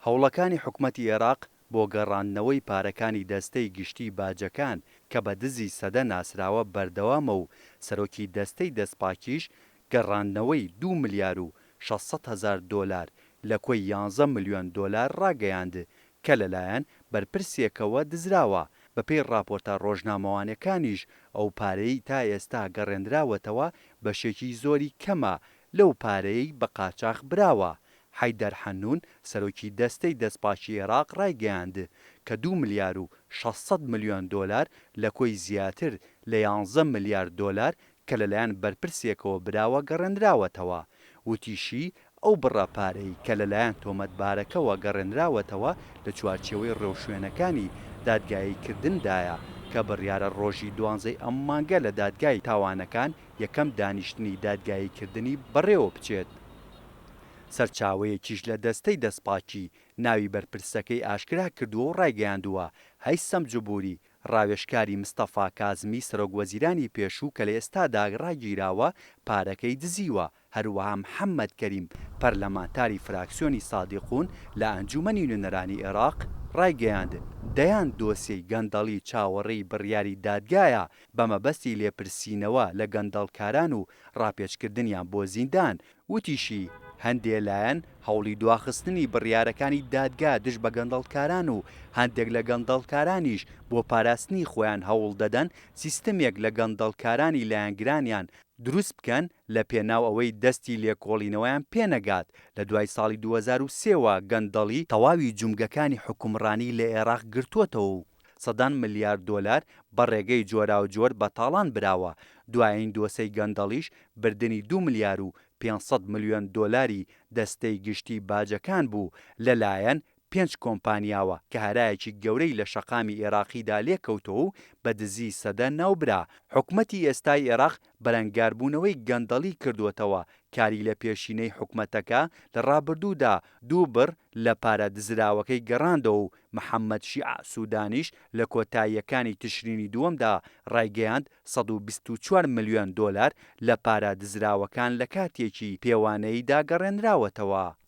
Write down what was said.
هەوڵەکانی حکومەتی عێراق بۆ گەڕاندنەوەی پارەکانی دەستەی گشتی باجەکان کە بە دزی سەدە ناسراوە بەردەوامە و سەرۆکی دەستەی دەستپاکیش گەڕاندنەوەی 2 ملیار و 600 هزار دۆلار لە کۆی 11 ملیۆن دۆلار ڕاگەیاند کە لەلایەن بەرپرسێکەوە دزراوە. بەپێی راپۆرتە ڕۆژنامەوانیەکانیش ئەو پارەی تا ئێستا گەڕێنراوەتەوە بەشێکی زۆری کەمە لەو پارەیەی بە قاچاغ براوە. حەیدەر حەنون سەرۆکی دەستەی دەستپاکی عێراق ڕایگەیاند کە 2 ملیار و 600 ملیۆن دۆلار لە کۆی زیاتر لە 11 ملیارد دۆلار کە لەلایەن بەرپرسێکەوە براوە گەڕێنراوەتەوە. وتیشی ئەو بڕە پارەی کە لەلایەن تۆمەتبارەکەوە گەڕێنراوەتەوە لە چوارچێوەی ڕێوشوێنەکانی دادگاییکردندایە کە بڕیارە ڕۆژی 12 ئەم مانگە لە دادگای تاوانەکان یەکەم دانیشتنی دادگاییکردنی بەڕێوە بچێت. سەرچاوەیەکیش لە دەستەی دەستپاکی ناوی بەرپرسەکەی ئاشکرا کردووە و ڕایگەیاندووە هەیسەم جوبوری ڕاوێژکاری مستەفا کازمی سەرۆکوەزیرانی پێشوو کە لە ئێستادا ڕاگیراوە پارەکەی دزیوە. هەروەها محەممەد کەریم پەرلەمانتاری فراکسیۆنی سادیقون لە ئەنجومەنی نوێنەرانی عێراق ڕایگەیاند دەیان دۆسیەی گەندەڵی چاوەڕێی بڕیاری دادگایە بە مەبەستی لێپرسینەوە لە گەندەڵکاران و ڕاپێچکردنیان بۆ زیندان. وتیشی هەندێک لایەن هەوڵی دواخستنی بڕیارەکانی دادگا دژ بە گەندەڵکاران و هەندێک لە گەندەڵکارانیش بۆ پاراستنی خۆیان هەوڵ دەدەن سیستەمێک لە گەندەڵکارانی لایەنگرانیان دروست بکەن لە پێناو ئەوەی دەستی لێکۆڵینەوەیان پێنەگات. لە دوای ساڵی 2023ەوە گەندەڵی تەواوی جومگەکانی حکومڕانی لە عێراق گرتووەتەوە و سەدان ملیارد دۆلار بە ڕێگەی جۆراوجۆر بە تاڵان براوە. دوایین دۆسەی گەندەڵیش بردننی 2 ملیار و 500 ملیۆن دۆلاری دەستەی گشتی باجەکان بوو لەلایەن 5 کۆمپانیاوە کە هەرایەکی گەورەی لە شەقامی عێراقیدا لێکەوتەوە و بە دزی سەدە ناوبرا. حکومەتی ئێستای عێراق بەرەنگاربوونەوەی گەندەڵی کردوێتەوە کاری لە پێشینەی حکومەتەکە لە ڕابردوودا 2 بڕ لە پارە دزراوەکەی گەڕاندەوە و محەممەد شیع سوودانیش لە کۆتاییەکانی تشرینی دووەمدا ڕایگەیاند 124 ملیۆن دۆلار لە پارە دزراوەکان لە کاتێکی پێوانەییدا گەڕێنراوەتەوە.